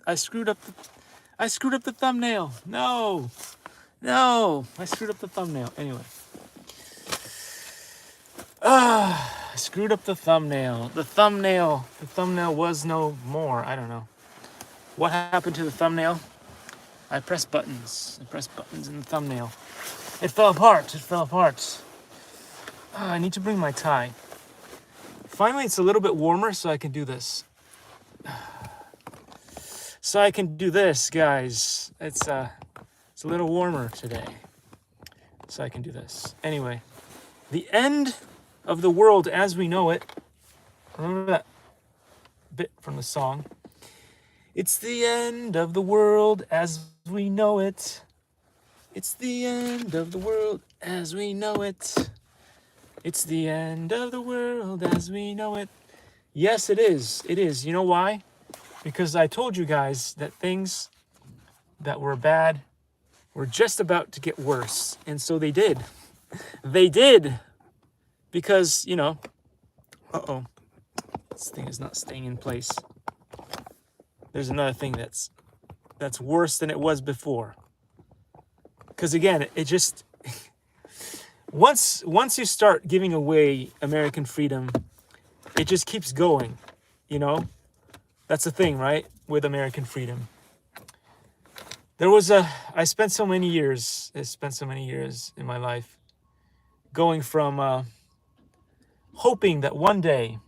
I screwed up the thumbnail. No, I screwed up the thumbnail. Anyway, I screwed up the thumbnail. The thumbnail was no more. I don't know what happened to the thumbnail. I pressed buttons in the thumbnail. It fell apart. I need to bring my tie. Finally, it's a little bit warmer, so I can do this. Guys. It's a little warmer today, so I can do this. Anyway, the end of the world as we know it. Remember that bit from the song? It's the end of the world as we know it. It's the end of the world as we know it. It's the end of the world as we know it. Yes, it is. It is. You know why? Because I told you guys that things that were bad were just about to get worse. And so they did. They did. Because, you know, this thing is not staying in place. There's another thing that's worse than it was before. Because again, it just once you start giving away American freedom, it just keeps going, you know? That's the thing, right? With American freedom. I spent so many years in my life going from hoping that one day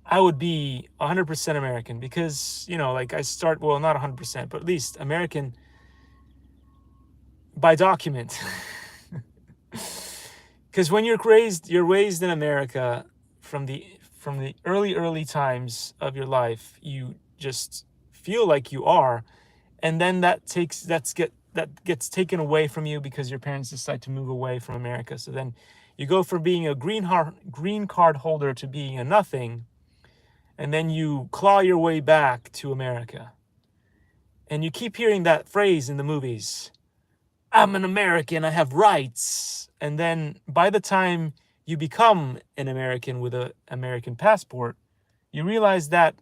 I would be 100% American because, you know, like well, not 100%, but at least American by document. Because when you're raised in America from the early times of your life, you just feel like you are, and then that gets taken away from you because your parents decide to move away from America. So then you go from being a green card holder to being a nothing, and then you claw your way back to America. And you keep hearing that phrase in the movies, I'm an American, I have rights. And then by the time you become an American with an American passport, you realize that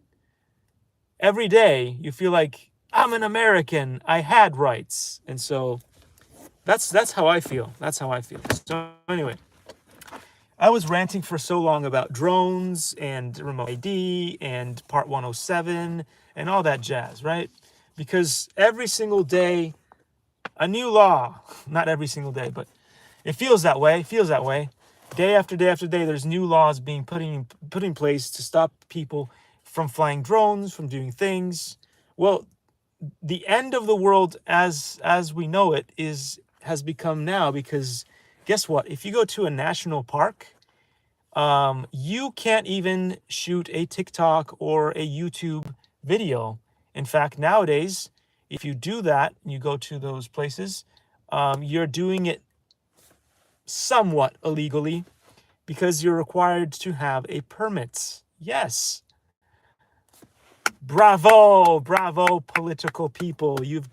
every day you feel like, I'm an American, I had rights. And so that's how I feel. So anyway, I was ranting for so long about drones and remote ID and Part 107 and all that jazz, right? Because every single day, a new law, not every single day, but it feels that way. Day after day after day, there's new laws being put in place to stop people from flying drones, from doing things. Well, the end of the world as we know it has become now, because guess what? If you go to a national park, you can't even shoot a TikTok or a YouTube video. In fact, nowadays, if you do that, you go to those places, you're doing it somewhat illegally because you're required to have a permit. Yes. Bravo, political people. You've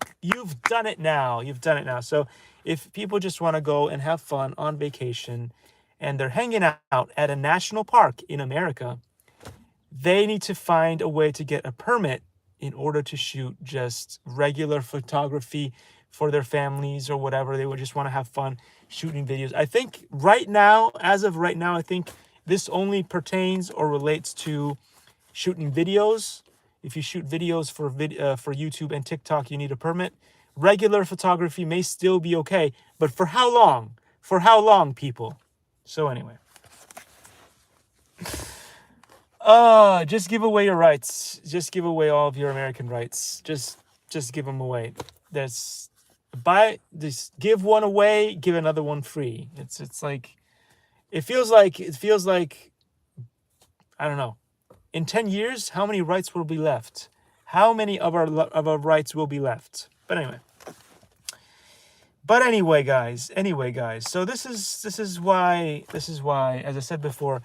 done it now. So if people just want to go and have fun on vacation and they're hanging out at a national park in America, they need to find a way to get a permit in order to shoot just regular photography for their families or whatever. They would just want to have fun shooting videos. I think as of right now, I think this only pertains or relates to shooting videos. If you shoot videos for YouTube and TikTok, you need a permit. Regular photography may still be okay, but for how long? For how long, people? So anyway. Just give away your rights. Just give away all of your American rights. Just give them away. Just give one away, give another one free. It's like it feels like I don't know. In 10 years, how many rights will be left? How many of our rights will be left? But anyway, guys. So this is why, as I said before,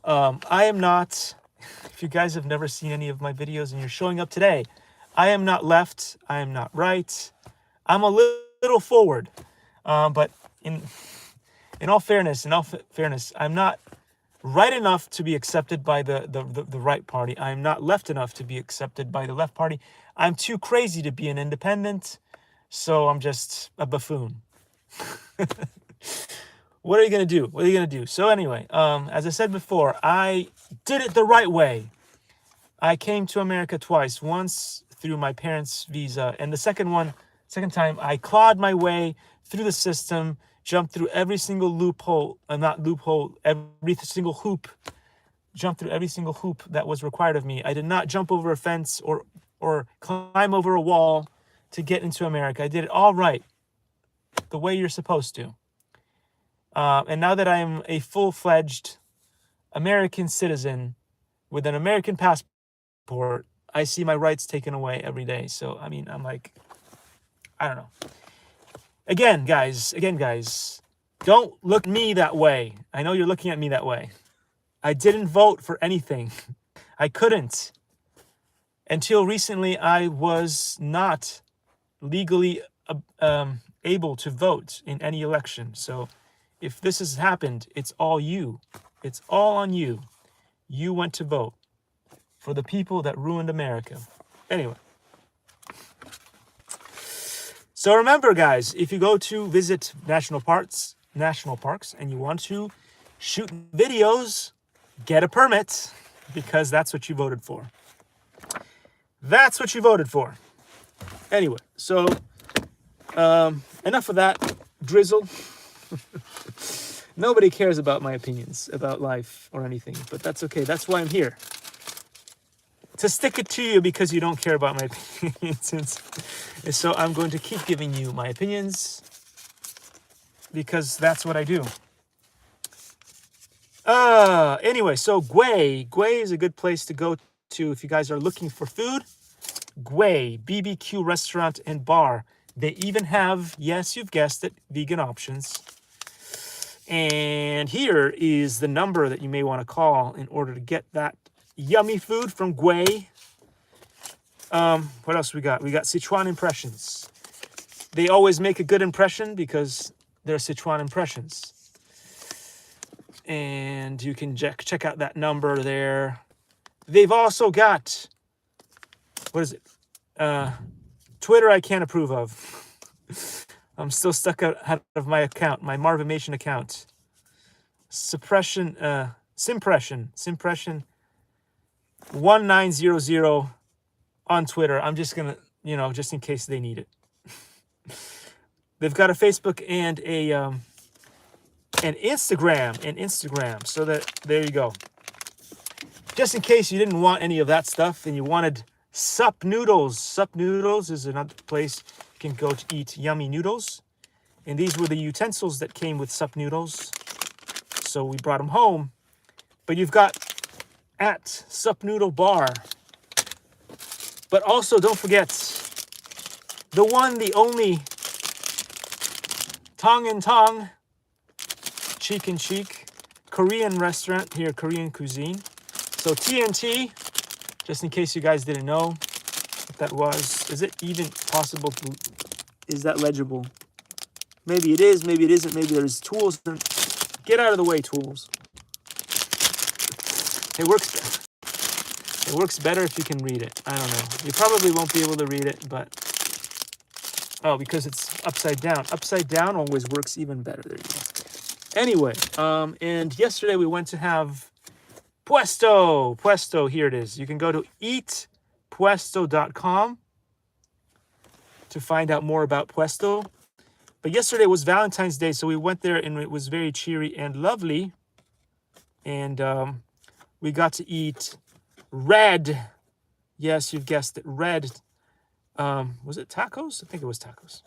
I am not. If you guys have never seen any of my videos and you're showing up today, I am not left. I am not right. I'm a little forward. But in all fairness, I'm not right enough to be accepted by the right party. I'm not left enough to be accepted by the left party. I'm too crazy to be an independent, so I'm just a buffoon. What are you gonna do? What are you gonna do? So anyway, as I said before, I did it the right way. I came to America twice. Once through my parents' visa, and the second time, I clawed my way through the system, jumped through every single loophole, not loophole, every single hoop, jumped through every single hoop that was required of me. I did not jump over a fence or climb over a wall to get into America. I did it all right, the way you're supposed to. And now that I am a full-fledged American citizen with an American passport, I see my rights taken away every day. So, I mean, I'm like, I don't know. Again, guys, don't look at me that way. I know you're looking at me that way. I didn't vote for anything. I couldn't. Until recently, I was not legally able to vote in any election. So if this has happened, it's all you. It's all on you. You went to vote for the people that ruined America. Anyway. So remember, guys, if you go to visit national parks, and you want to shoot videos, get a permit, because that's what you voted for. That's what you voted for. Anyway, so enough of that drizzle. Nobody cares about my opinions about life or anything, but that's okay. That's why I'm here. To stick it to you because you don't care about my opinions. And so I'm going to keep giving you my opinions because that's what I do. Anyway, so Gwei is a good place to go to if you guys are looking for food. Gwei, BBQ restaurant and bar. They even have, yes, you've guessed it, vegan options. And here is the number that you may want to call in order to get that yummy food from Gwei. What else we got? We got Sichuan impressions. They always make a good impression because they're Sichuan impressions. And you can check out that number there. They've also got, what is it? Twitter I can't approve of. I'm still stuck out of my account, my Marvimation account. Simpression 1900 on Twitter. I'm just gonna, just in case they need it. They've got a Facebook and an Instagram. So that there you go. Just in case you didn't want any of that stuff and you wanted Sup Noodles. Sup Noodles is another place you can go to eat yummy noodles. And these were the utensils that came with Sup Noodles. So we brought them home. But you've got at Sup Noodle Bar. But also don't forget the one, the only Tong and Tong, Cheek and Cheek, Korean restaurant here, Korean cuisine. So TNT, just in case you guys didn't know what that was. Is it even possible to, is that legible? Maybe it is, maybe it isn't, maybe there's tools. Get out of the way, tools. It works better if you can read it. I don't know. You probably won't be able to read it, but because it's upside down. Upside down always works even better. There you go. Anyway, and yesterday we went to have Puesto. Puesto, here it is. You can go to eatpuesto.com to find out more about Puesto. But yesterday was Valentine's Day, so we went there and it was very cheery and lovely. And we got to eat red. Yes, you've guessed it, red. Was it tacos? I think it was tacos.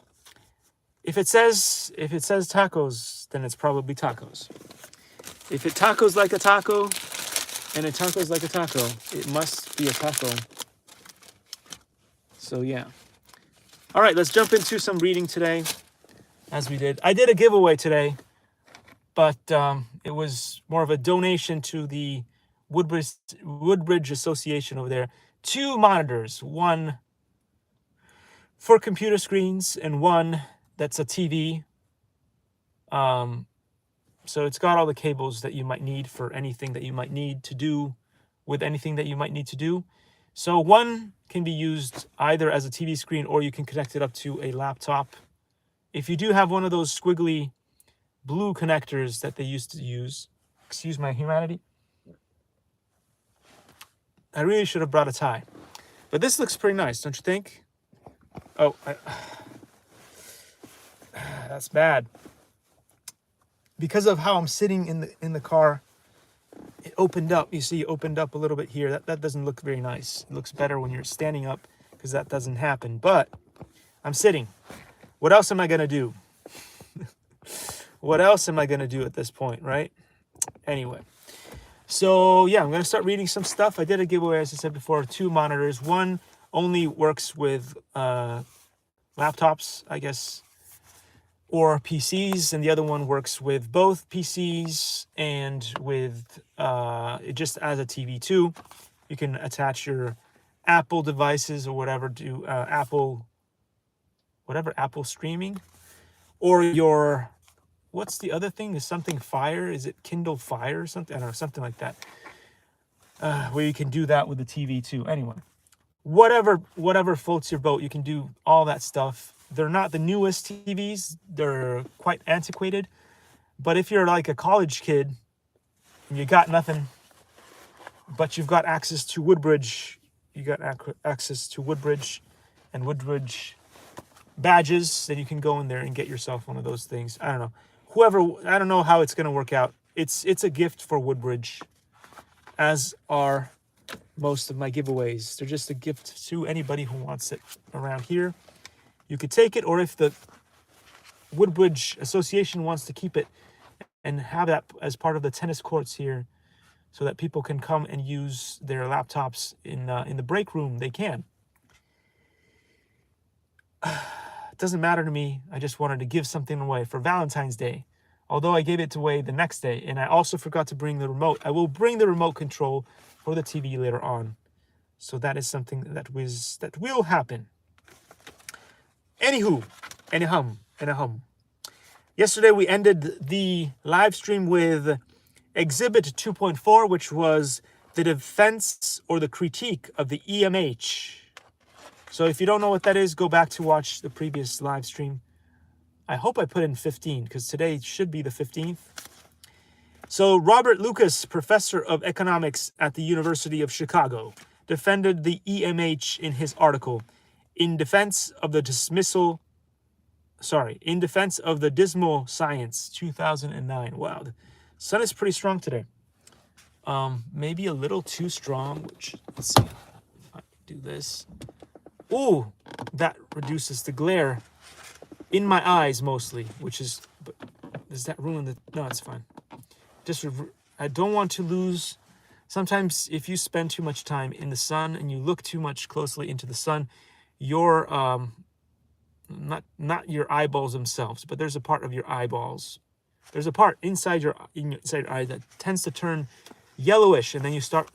If it says tacos, then it's probably tacos. If it tacos like a taco and it tacos like a taco, it must be a taco. So yeah. All right, let's jump into some reading today. As we did, I did a giveaway today, but it was more of a donation to the Woodbridge Association over there. 2 monitors, one for computer screens and one that's a TV. So it's got all the cables that you might need for anything that you might need to do with anything that you might need to do. So one can be used either as a TV screen, or you can connect it up to a laptop. If you do have one of those squiggly blue connectors that they used to use, excuse my humanity, I really should have brought a tie. But this looks pretty nice, don't you think? Oh, that's bad. Because of how I'm sitting in the car, it opened up. You see, it opened up a little bit here. That doesn't look very nice. It looks better when you're standing up, because that doesn't happen. But I'm sitting. What else am I gonna do? What else am I gonna do at this point, right? Anyway, so yeah, I'm gonna start reading some stuff. I did a giveaway, as I said before, 2 monitors. One only works with laptops, I guess, or PCs, and the other one works with both PCs and with just as a TV too. You can attach your Apple devices or whatever to Apple streaming, or your, what's the other thing? Is something Fire? Is it Kindle Fire or something? I don't know, something like that. Where you can do that with the TV too. Anyway, whatever floats your boat, you can do all that stuff. They're not the newest TVs. They're quite antiquated. But if you're like a college kid and you got nothing, but you've got access to Woodbridge, and Woodbridge badges, then you can go in there and get yourself one of those things. I don't know. I don't know how it's going to work out. It's a gift for Woodbridge, as are most of my giveaways. They're just a gift to anybody who wants it around here. You could take it, or if the Woodbridge Association wants to keep it and have that as part of the tennis courts here, so that people can come and use their laptops in the break room, they can. It doesn't matter to me. I just wanted to give something away for Valentine's Day. Although I gave it away the next day, and I also forgot to bring the remote. I will bring the remote control for the TV later on. So that is something that will happen. Anyhow. Yesterday we ended the live stream with Exhibit 2.4, which was the defense or the critique of the EMH. So if you don't know what that is, go back to watch the previous live stream. I hope I put in 15, because today should be the 15th. So Robert Lucas, professor of economics at the University of Chicago, defended the EMH in his article, In Defense of the Dismal Science, 2009. Wow, the sun is pretty strong today. Maybe a little too strong, which, let's see if I do this. Ooh, that reduces the glare in my eyes mostly, which is, but does that ruin the, no, it's fine. I don't want to lose. Sometimes if you spend too much time in the sun and you look too much closely into the sun, your not your eyeballs themselves, but there's a part of your eyeballs. There's a part inside your eye that tends to turn yellowish, and then you stop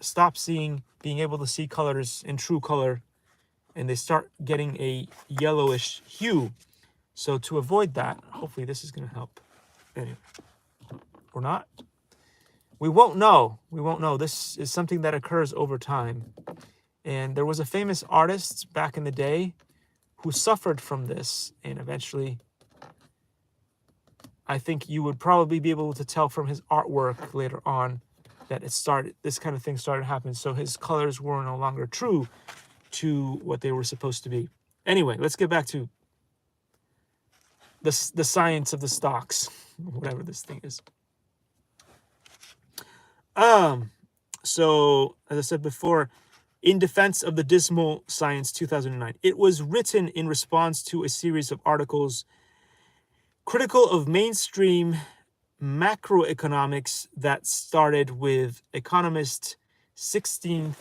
being able to see colors in true color, and they start getting a yellowish hue. So to avoid that, hopefully this is going to help. Anyway, or not. We won't know. This is something that occurs over time. And there was a famous artist back in the day who suffered from this, and eventually, I think you would probably be able to tell from his artwork later on that this kind of thing started happening. So his colors were no longer true to what they were supposed to be. Anyway, let's get back to the science of the stocks, whatever this thing is. So as I said before, In Defense of the Dismal Science, 2009. It was written in response to a series of articles critical of mainstream macroeconomics that started with Economist 16th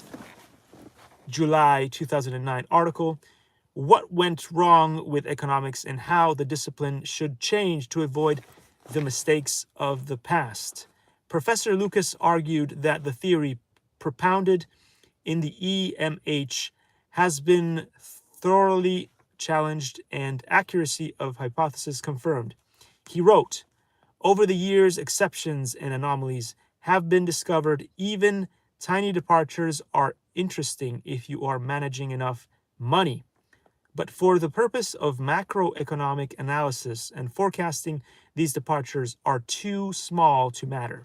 July 2009 article, What Went Wrong with Economics and How the Discipline Should Change to Avoid the Mistakes of the Past. Professor Lucas argued that the theory propounded in the EMH has been thoroughly challenged and accuracy of hypothesis confirmed. He wrote, Over the years, exceptions and anomalies have been discovered. Even tiny departures are interesting if you are managing enough money. But for the purpose of macroeconomic analysis and forecasting, these departures are too small to matter.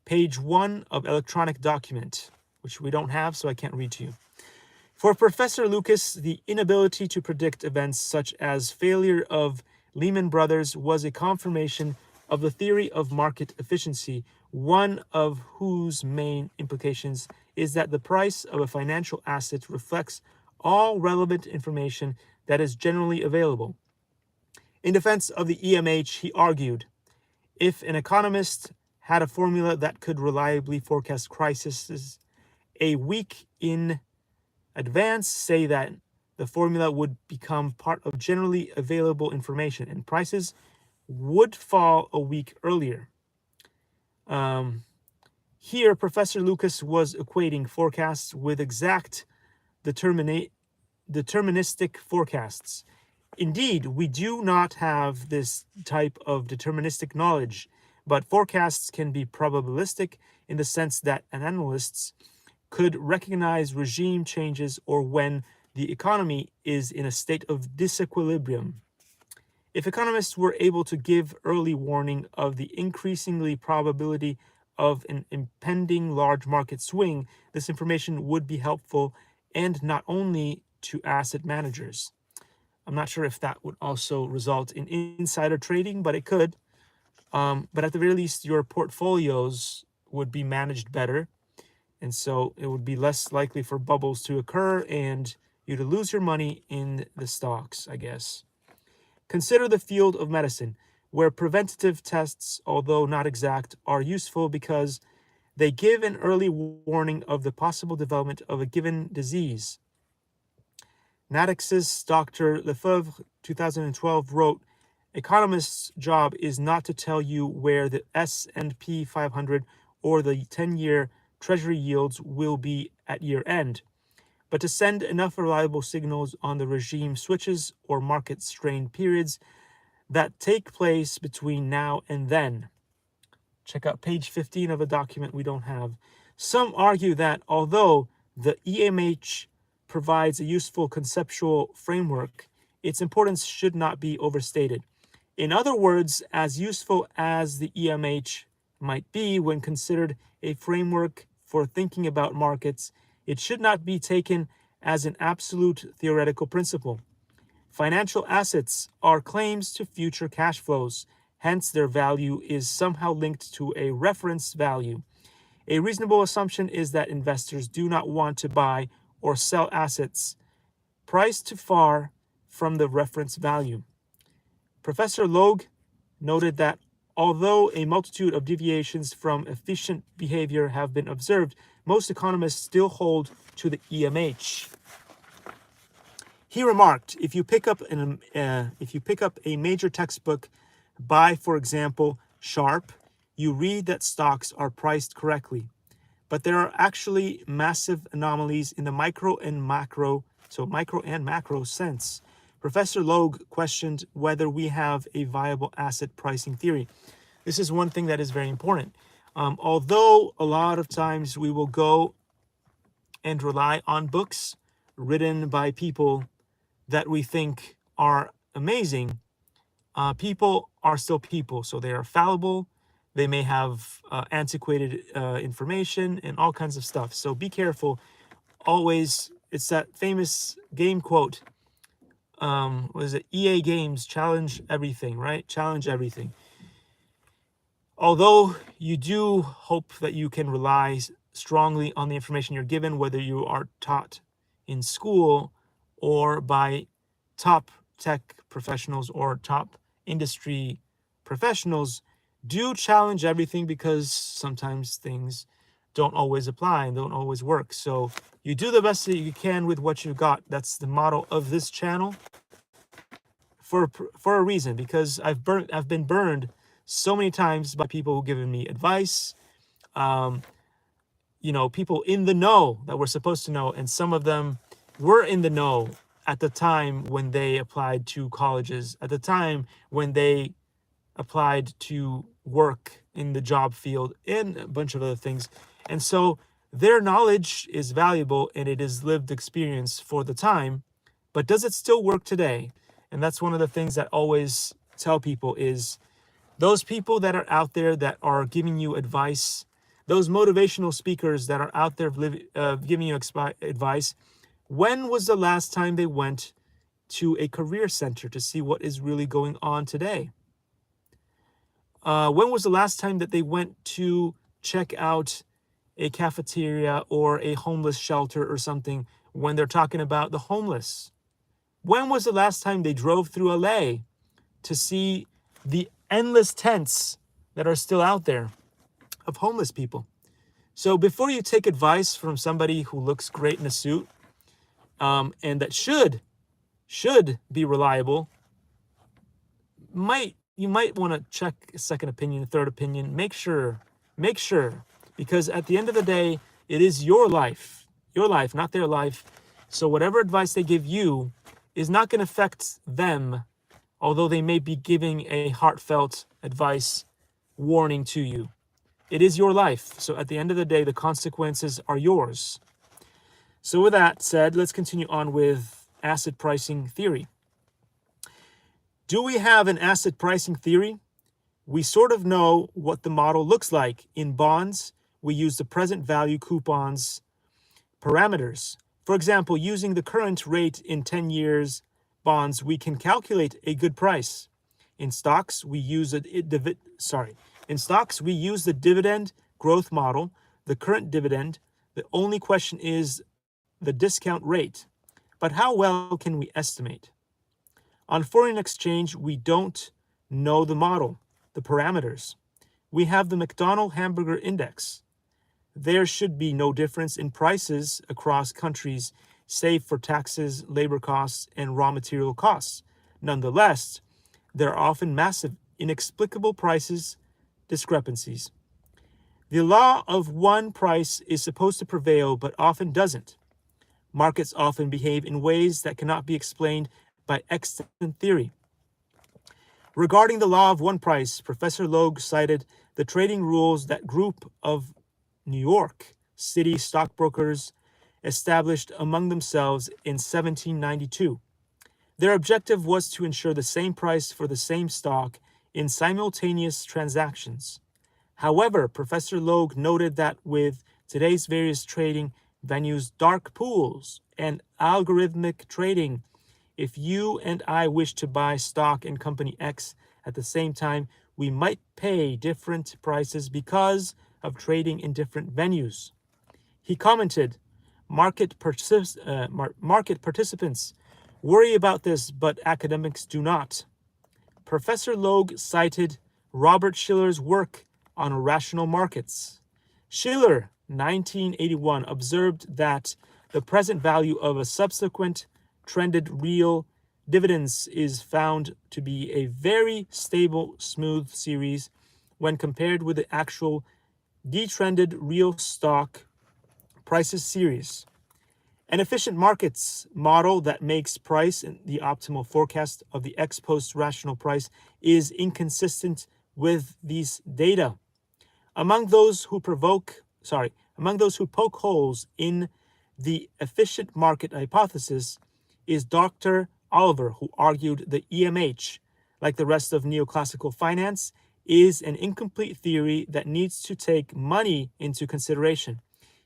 Page 1 of electronic document, which we don't have, so I can't read to you. For Professor Lucas, the inability to predict events such as failure of Lehman Brothers was a confirmation of the theory of market efficiency, one of whose main implications is that the price of a financial asset reflects all relevant information that is generally available. In defense of the EMH, he argued, if an economist had a formula that could reliably forecast crises a week in advance, say that the formula would become part of generally available information and prices would fall a week earlier. Here, Professor Lucas was equating forecasts with exact deterministic forecasts. Indeed, we do not have this type of deterministic knowledge, but forecasts can be probabilistic in the sense that analysts could recognize regime changes or when the economy is in a state of disequilibrium. If economists were able to give early warning of the increasingly probability of an impending large market swing, this information would be helpful, and not only to asset managers. I'm not sure if that would also result in insider trading, but it could. But at the very least, your portfolios would be managed better. And so it would be less likely for bubbles to occur and you to lose your money in the stocks, I guess. Consider the field of medicine, where preventative tests, although not exact, are useful because they give an early warning of the possible development of a given disease. Natix's Dr. Lefebvre, 2012, wrote, economists' job is not to tell you where the S&P 500 or the 10-year Treasury yields will be at year end, but to send enough reliable signals on the regime switches or market strain periods that take place between now and then. Check out page 15 of a document we don't have. Some argue that although the EMH provides a useful conceptual framework, its importance should not be overstated. In other words, as useful as the EMH might be when considered a framework for thinking about markets, it should not be taken as an absolute theoretical principle. Financial assets are claims to future cash flows, hence their value is somehow linked to a reference value. A reasonable assumption is that investors do not want to buy or sell assets priced too far from the reference value. Professor Logue noted that although a multitude of deviations from efficient behavior have been observed, most economists still hold to the EMH. He remarked, if you pick up a major textbook by, for example, Sharp, you read that stocks are priced correctly. But there are actually massive anomalies in the micro and macro sense. Professor Logue questioned whether we have a viable asset pricing theory. This is one thing that is very important. Although a lot of times we will go and rely on books written by people that we think are amazing, people are still people. So they are fallible. They may have antiquated information and all kinds of stuff. So be careful. Always, it's that famous game quote. What is it? EA Games, challenge everything, right? Challenge everything. Although you do hope that you can rely strongly on the information you're given, whether you are taught in school or by top tech professionals or top industry professionals, do challenge everything because sometimes things don't always apply and don't always work. So you do the best that you can with what you've got. That's the motto of this channel for a reason, because I've been burned so many times by people who've given me advice, people in the know that were supposed to know, and some of them were in the know at the time when they applied to colleges, at the time when they applied to work in the job field and a bunch of other things. And so their knowledge is valuable and it is lived experience for the time, but does it still work today? And that's one of the things that I always tell people is those people that are out there that are giving you advice, those motivational speakers that are out there giving you advice, when was the last time they went to a career center to see what is really going on today? When was the last time that they went to check out a cafeteria or a homeless shelter or something when they're talking about the homeless? When was the last time they drove through LA to see the endless tents that are still out there of homeless people? So before you take advice from somebody who looks great in a suit, and that should be reliable, you might want to check a second opinion, a third opinion. Make sure, because at the end of the day, it is your life, not their life. So whatever advice they give you is not going to affect them, although they may be giving a heartfelt advice warning to you. It is your life. So at the end of the day, the consequences are yours. So with that said, let's continue on with asset pricing theory. Do we have an asset pricing theory? We sort of know what the model looks like. In bonds, we use the present value coupons parameters. For example, using the current rate in 10 years bonds, we can calculate a good price. In stocks, we use the dividend growth model, the current dividend. The only question is the discount rate. But how well can we estimate? On foreign exchange, we don't know the model, the parameters. We have the McDonald Hamburger Index. There should be no difference in prices across countries, save for taxes, labor costs, and raw material costs. Nonetheless, there are often massive, inexplicable prices discrepancies. The law of one price is supposed to prevail, but often doesn't. Markets often behave in ways that cannot be explained by extant theory. Regarding the law of one price, Professor Logue cited the trading rules that group of New York City stockbrokers established among themselves in 1792. Their objective was to ensure the same price for the same stock in simultaneous transactions. However, Professor Logue noted that with today's various trading venues, dark pools, and algorithmic trading, if you and I wish to buy stock in company X at the same time, we might pay different prices because of trading in different venues. He commented, market participants worry about this, but academics do not. Professor Logue cited Robert Shiller's work on irrational markets. Shiller, 1981, observed that the present value of a subsequent trended real dividends is found to be a very stable, smooth series when compared with the actual detrended real stock prices series. An efficient markets model that makes price the optimal forecast of the ex post rational price is inconsistent with these data. Among those who poke holes in the efficient market hypothesis is Dr. Oliver, who argued the EMH, like the rest of neoclassical finance, is an incomplete theory that needs to take money into consideration.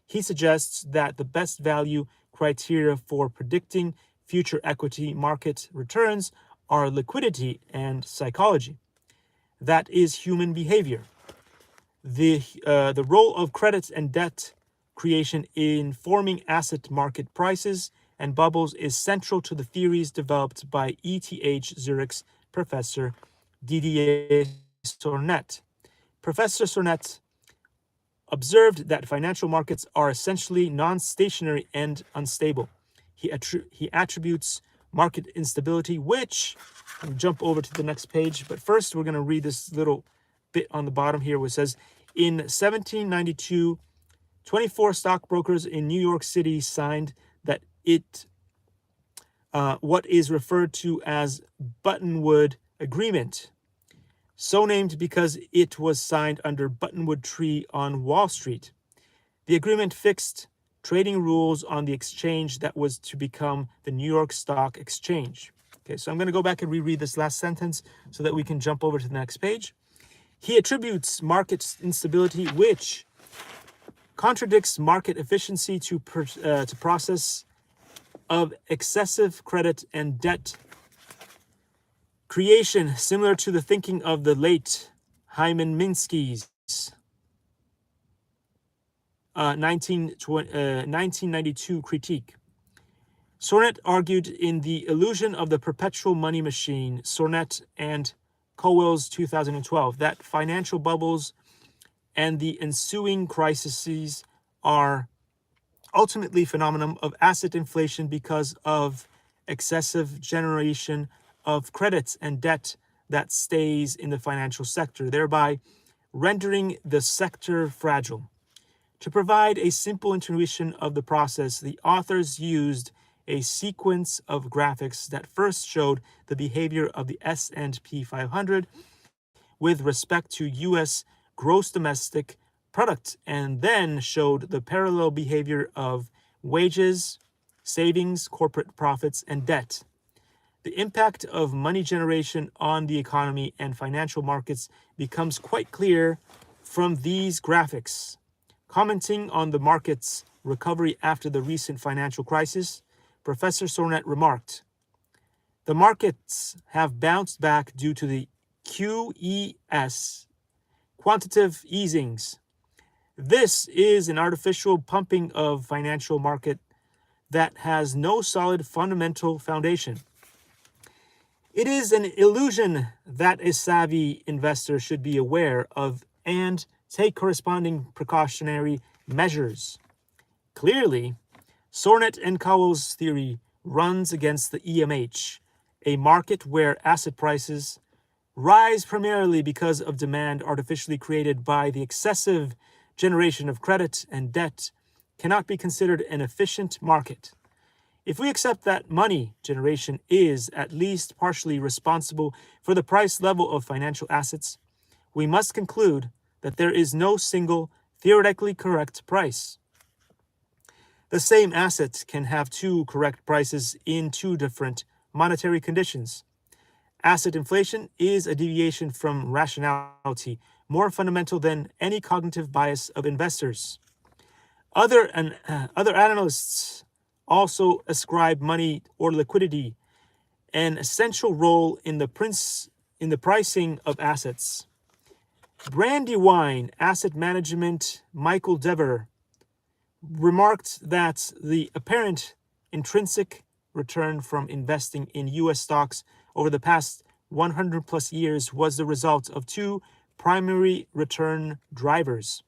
He suggests that the best value criteria for predicting future equity market returns are liquidity and psychology. That is human behavior. The role of credit and debt creation in forming asset market prices and bubbles is central to the theories developed by ETH Zurich's Professor Didier Sornet. Professor Sornet observed that financial markets are essentially non-stationary and unstable. He attributes market instability, which, I'll jump over to the next page, but first we're going to read this little bit on the bottom here, which says, in 1792, 24 stockbrokers in New York City signed that what is referred to as Buttonwood Agreement. so named because it was signed under Buttonwood Tree on Wall Street. The agreement fixed trading rules on the exchange that was to become the New York Stock Exchange. Okay, so I'm going to go back and reread this last sentence so that we can jump over to the next page. He attributes market instability, which contradicts market efficiency to process of excessive credit and debt creation, similar to the thinking of the late Hyman Minsky's 1992 critique. Sornet argued in The Illusion of the Perpetual Money Machine, Sornet and Cowell's 2012, that financial bubbles and the ensuing crises are ultimately phenomenon of asset inflation because of excessive generation of credits and debt that stays in the financial sector, thereby rendering the sector fragile. To provide a simple intuition of the process, the authors used a sequence of graphics that first showed the behavior of the S&P 500 with respect to U.S. gross domestic product, and then showed the parallel behavior of wages, savings, corporate profits, and debt. The impact of money generation on the economy and financial markets becomes quite clear from these graphics. Commenting on the market's recovery after the recent financial crisis, Professor Sornet remarked, "The markets have bounced back due to the QES, quantitative easings. This is an artificial pumping of financial market that has no solid fundamental foundation. It is an illusion that a savvy investor should be aware of and take corresponding precautionary measures." Clearly, Sornet and Cowell's theory runs against the EMH, a market where asset prices rise primarily because of demand artificially created by the excessive generation of credit and debt, cannot be considered an efficient market. If we accept that money generation is at least partially responsible for the price level of financial assets, we must conclude that there is no single theoretically correct price. The same asset can have two correct prices in two different monetary conditions. Asset inflation is a deviation from rationality, more fundamental than any cognitive bias of investors. Other analysts also ascribe money or liquidity an essential role in the pricing of assets. Brandywine Asset Management Michael Dever remarked that the apparent intrinsic return from investing in U.S. stocks over the past 100 plus years was the result of two primary return drivers.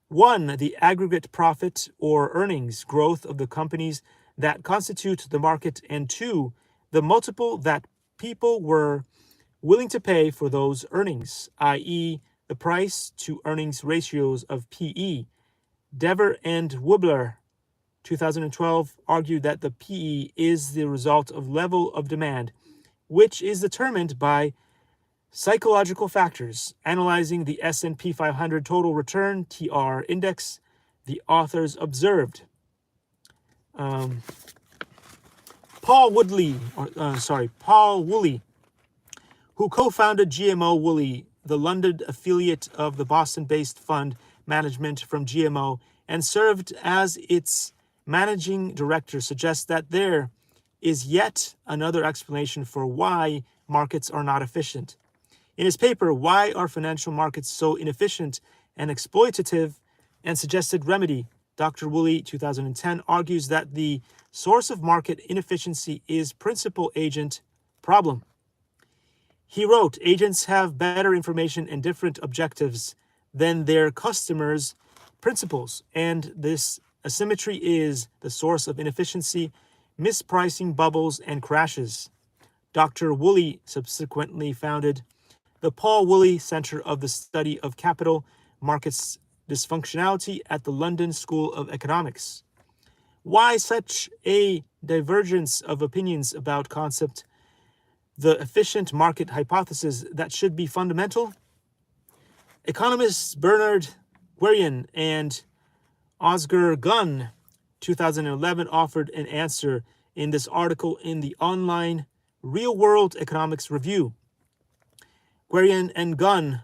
One, the aggregate profit or earnings growth of the companies that constitute the market, and two, the multiple that people were willing to pay for those earnings, i.e., the price to earnings ratios of PE. Dever and Woobler, 2012, argued that the PE is the result of level of demand, which is determined by psychological factors. Analyzing the S&P 500 total return TR index, the authors observed Paul Woolley, who co-founded GMO Woolly, the London affiliate of the Boston-based fund management from GMO, and served as its managing director, suggests that there is yet another explanation for why markets are not efficient. In his paper, Why Are Financial Markets So Inefficient and Exploitative, and Suggested Remedy, Dr. Woolley, 2010, argues that the source of market inefficiency is principal agent problem. He wrote, agents have better information and different objectives than their customers' principals, and this asymmetry is the source of inefficiency, mispricing bubbles, and crashes. Dr. Woolley subsequently founded the Paul Woolley Center of the Study of Capital Markets Dysfunctionality at the London School of Economics. Why such a divergence of opinions about concept the efficient market hypothesis that should be fundamental? Economists Bernard Guerion and Oscar Gunn, 2011, offered an answer in this article in the online Real World Economics Review. Guerion and Gunn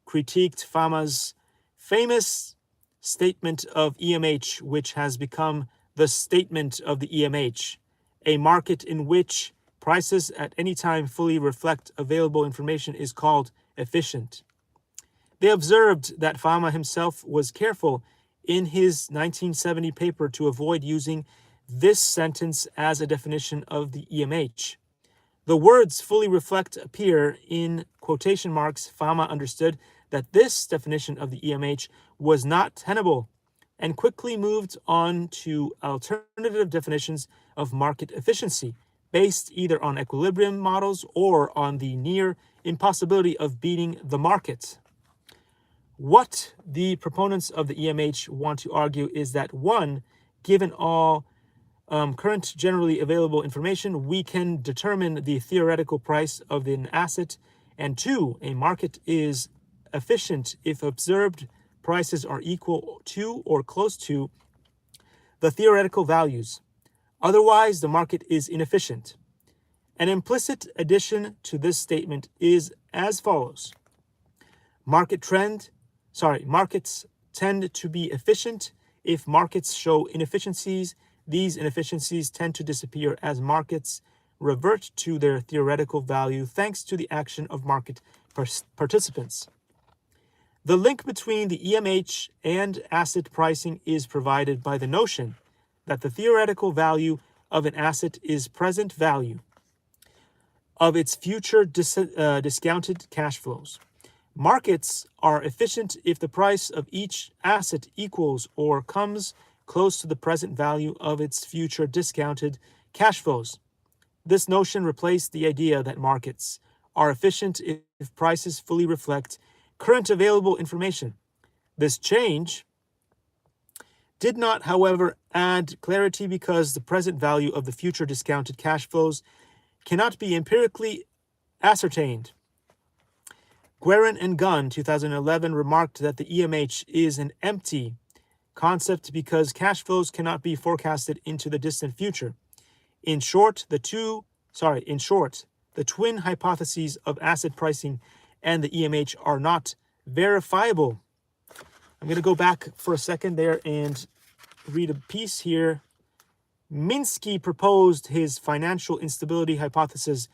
critiqued Fama's famous statement of EMH, which has become the statement of the EMH, a market in which prices at any time fully reflect available information is called efficient. They observed that Fama himself was careful in his 1970 paper to avoid using this sentence as a definition of the EMH. The words fully reflect appear in quotation marks. Fama understood that this definition of the EMH was not tenable and quickly moved on to alternative definitions of market efficiency, based either on equilibrium models or on the near impossibility of beating the market. What the proponents of the EMH want to argue is that, one, given all current generally available information, we can determine the theoretical price of an asset, and two, a market is efficient if observed prices are equal to or close to the theoretical values. Otherwise, the market is inefficient. An implicit addition to this statement is as follows. Markets tend to be efficient if markets show inefficiencies. These inefficiencies tend to disappear as markets revert to their theoretical value thanks to the action of market participants. The link between the EMH and asset pricing is provided by the notion that the theoretical value of an asset is present value of its future discounted cash flows. Markets are efficient if the price of each asset equals or comes close to the present value of its future discounted cash flows. This notion replaced the idea that markets are efficient if prices fully reflect current available information. This change did not, however, add clarity because the present value of the future discounted cash flows cannot be empirically ascertained. Guerin and Gunn, 2011, remarked that the EMH is an empty concept because cash flows cannot be forecasted into the distant future. In short, the twin hypotheses of asset pricing and the EMH are not verifiable. I'm going to go back for a second there and read a piece here. Minsky proposed his financial instability hypothesis,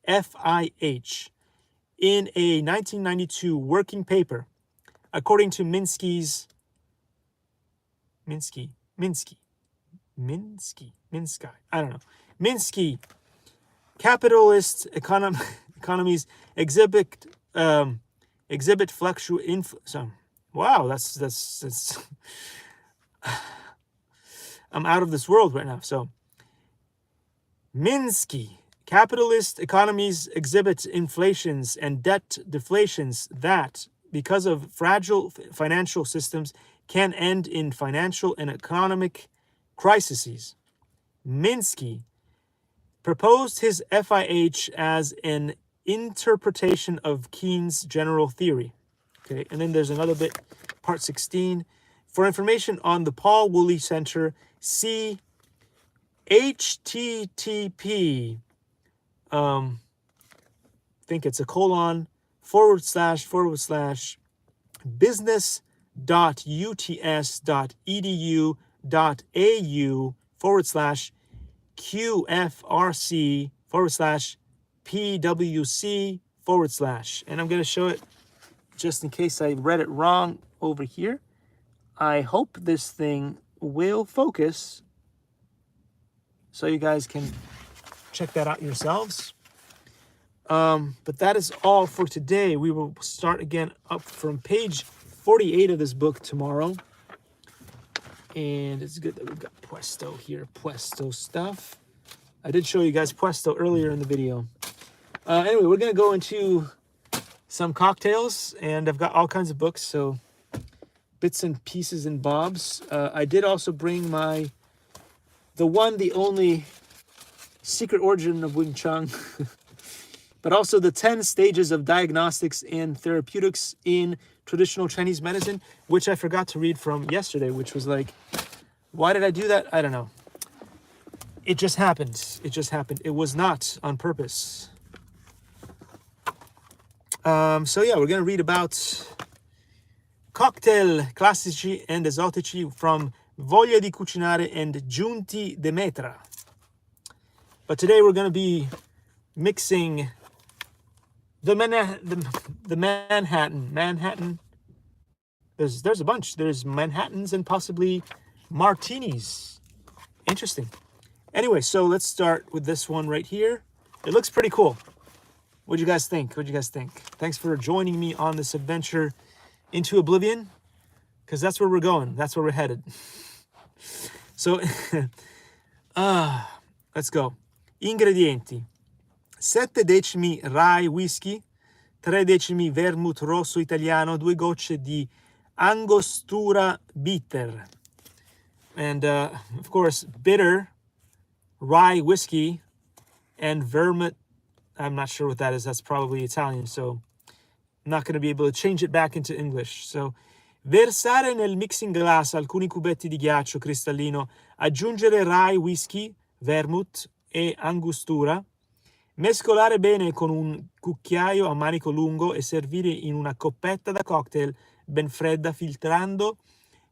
FIH, in a 1992 working paper. According to Minsky, capitalist economies exhibit wow, that's I'm out of this world right now. So Minsky, capitalist economies exhibit inflations and debt deflations that, because of fragile financial systems, can end in financial and economic crises. Minsky proposed his FIH as an interpretation of Keynes' general theory. Okay, and then there's another bit, part 16. For information on the Paul Woolley Center, see http I think it's a : business.uts.edu.au/qfrc/pwc/. And I'm going to show it just in case I read it wrong over here. I hope this thing will focus so you guys can check that out yourselves. But that is all for today. We will start again up from page 48 of this book tomorrow. And it's good that we've got Puesto here, Puesto stuff. I did show you guys Puesto earlier in the video. Anyway, we're going to go into some cocktails, and I've got all kinds of books, so bits and pieces and bobs. I did also bring the only Secret Origin of Wing Chun. but also the 10 stages of diagnostics and therapeutics in traditional Chinese medicine, which I forgot to read from yesterday, which was like, why did I do that? I don't know. It just happened. It just happened. It was not on purpose. So yeah, we're going to read about cocktail classici and esotici from Voglia di Cucinare and Giunti de Metra. But today we're going to be mixing the Manhattan. There's a bunch. There's Manhattans and possibly martinis. Interesting. Anyway, so let's start with this one right here. It looks pretty cool. What do you guys think? What do you guys think? Thanks for joining me on this adventure into oblivion, because that's where we're going. That's where we're headed. So, let's go. Ingredienti. 7 decimi rye whisky, 3 decimi vermouth rosso italiano, 2 gocce di Angostura bitter. And, of course, bitter rye whiskey and vermouth. I'm not sure what that is. That's probably Italian, so I'm not going to be able to change it back into English. So, versare nel mixing glass alcuni cubetti di ghiaccio cristallino, aggiungere rye whisky, vermouth e angostura, mescolare bene con un cucchiaio a manico lungo e servire in una coppetta da cocktail ben fredda, filtrando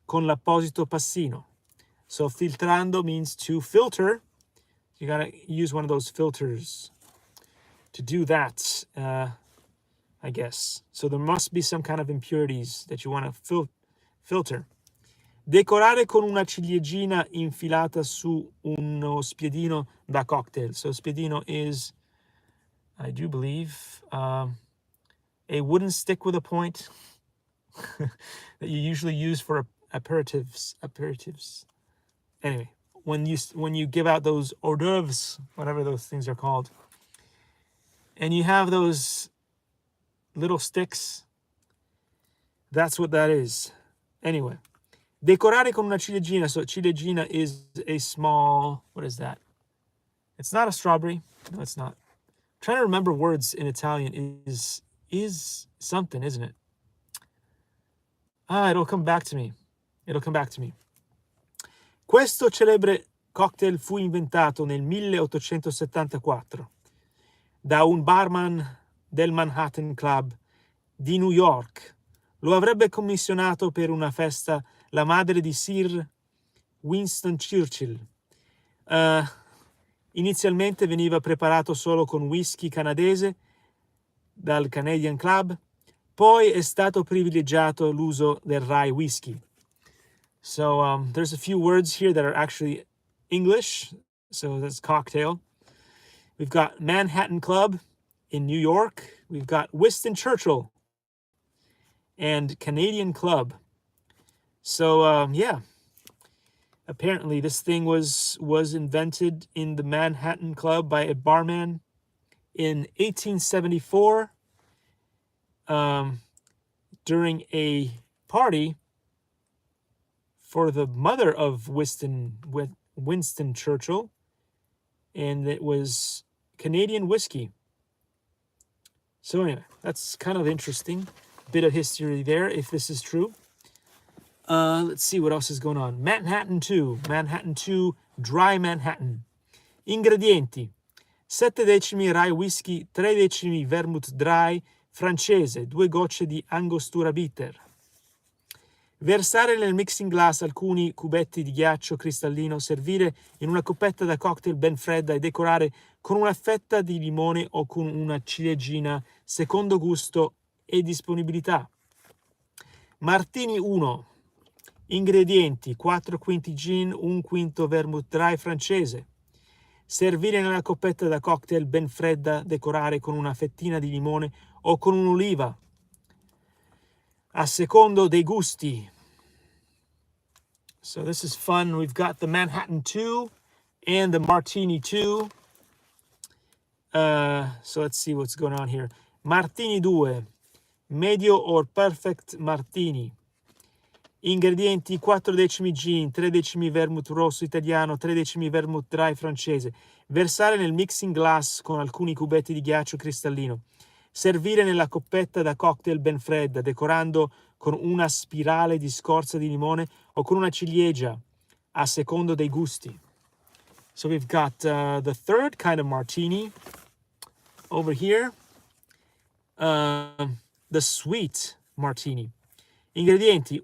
con l'apposito passino. So filtrando means to filter. You gotta use one of those filters to do that, I guess. So there must be some kind of impurities that you want to filter. Decorare con una ciliegina infilata su uno spiedino da cocktail. So spiedino is, I do believe, a wooden stick with a point that you usually use for aperitifs. Anyway, when you give out those hors d'oeuvres, whatever those things are called, and you have those little sticks, that's what that is. Anyway, decorare con una ciliegina. So ciliegina is a small, what is that? It's not a strawberry. No, it's not. I'm trying to remember words in Italian. Is something, isn't it? It'll come back to me. It'll come back to me. Questo celebre cocktail fu inventato nel 1874 da un barman del Manhattan Club di New York. Lo avrebbe commissionato per una festa la madre di Sir Winston Churchill. Inizialmente veniva preparato solo con whisky canadese dal Canadian Club, poi è stato privilegiato l'uso del rye whisky. So there's a few words here that are actually English. So that's cocktail. We've got Manhattan Club in New York. We've got Winston Churchill and Canadian Club. So yeah, apparently this thing was invented in the Manhattan Club by a barman in 1874 during a party for the mother of Winston Churchill, and it was Canadian whiskey. So anyway, that's kind of interesting. Bit of history there, if this is true. Let's see what else is going on. Manhattan 2, dry Manhattan. Ingredienti: 7 decimi rye whisky, 3 decimi vermouth dry francese, 2 gocce di angostura bitter. Versare nel mixing glass alcuni cubetti di ghiaccio cristallino, servire in una coppetta da cocktail ben fredda e decorare con una fetta di limone o con una ciliegina, secondo gusto e disponibilità. Martini 1. Ingredienti: 4 quinti gin, 1 quinto vermouth dry francese. Servire nella coppetta da cocktail ben fredda, decorare con una fettina di limone o con un'oliva, a secondo dei gusti. So this is fun. We've got the Manhattan 2 and the Martini 2. So let's see what's going on here. Martini 2, medio or perfect martini. Ingredienti: 4 decimi gin, 3 decimi vermouth rosso italiano, 3 decimi vermouth dry francese. Versare nel mixing glass con alcuni cubetti di ghiaccio cristallino. Servire nella coppetta da cocktail ben fredda, decorando con una spirale di scorza di limone o con una ciliegia, a secondo dei gusti. So we've got the third kind of martini over here. The sweet martini. Ingredienti: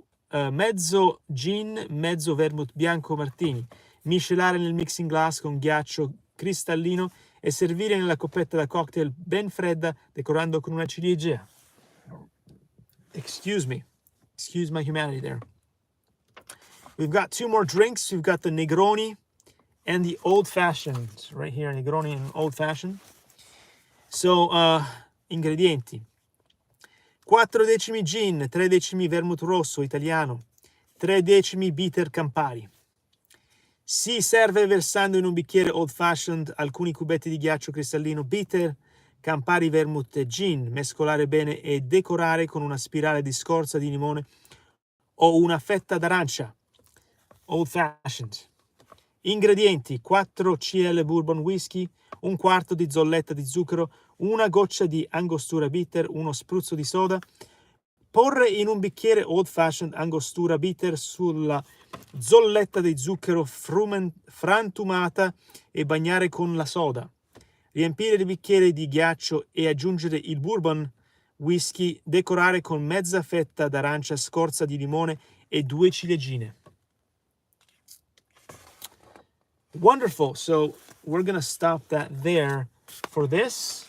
mezzo gin, mezzo vermouth bianco martini. Miscelare nel mixing glass con ghiaccio cristallino e servire nella coppetta da cocktail ben fredda, decorando con una ciliegia. Excuse me. Excuse my humanity there. We've got two more drinks. We've got the Negroni and the Old Fashioned. Right here, Negroni and Old Fashioned. So, ingredienti: 4 decimi gin, 3 decimi vermouth rosso italiano, 3 decimi bitter Campari. Si serve versando in un bicchiere Old Fashioned alcuni cubetti di ghiaccio cristallino bitter, Campari, vermouth e gin. Mescolare bene e decorare con una spirale di scorza di limone o una fetta d'arancia. Old Fashioned. Ingredienti: 4 cl bourbon whisky, un quarto di zolletta di zucchero, una goccia di angostura bitter, uno spruzzo di soda. Porre in un bicchiere Old Fashioned angostura bitter sulla zolletta di zucchero frantumata e bagnare con la soda. Riempire il bicchiere di ghiaccio e aggiungere il bourbon whisky. Decorare con mezza fetta d'arancia, scorza di limone e 2 ciliegine. Wonderful. So we're going to stop that there for this.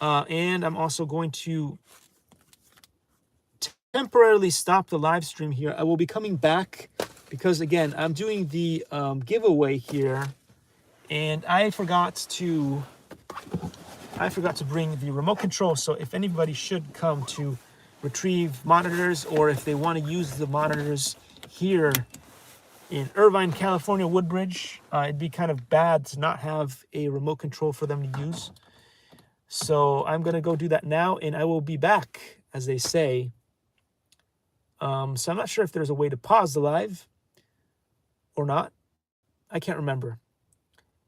And I'm also going to temporarily stop the live stream here. I will be coming back because, again, I'm doing the giveaway here. And I forgot to bring the remote control. So if anybody should come to retrieve monitors, or if they want to use the monitors here in Irvine, California, Woodbridge, it'd be kind of bad to not have a remote control for them to use. So I'm going to go do that now, and I will be back, as they say. So I'm not sure if there's a way to pause the live or not. I can't remember.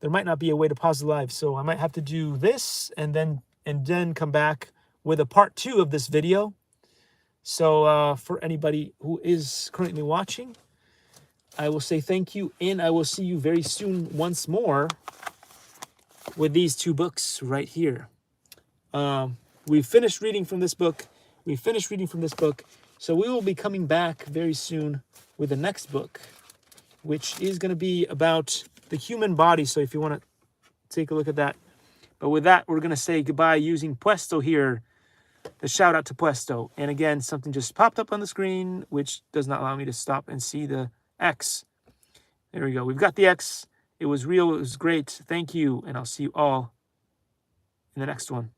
There might not be a way to pause the live, so I might have to do this and then come back with a part 2 of this video. So for anybody who is currently watching, I will say thank you, and I will see you very soon once more with these 2 books right here. We've finished reading from this book. So we will be coming back very soon with the next book, which is going to be about the human body. So if you want to take a look at that. But with that, we're going to say goodbye using Puesto here. The shout out to Puesto. And again, something just popped up on the screen, which does not allow me to stop and see the X. There we go. We've got the X. It was real. It was great. Thank you. And I'll see you all in the next one.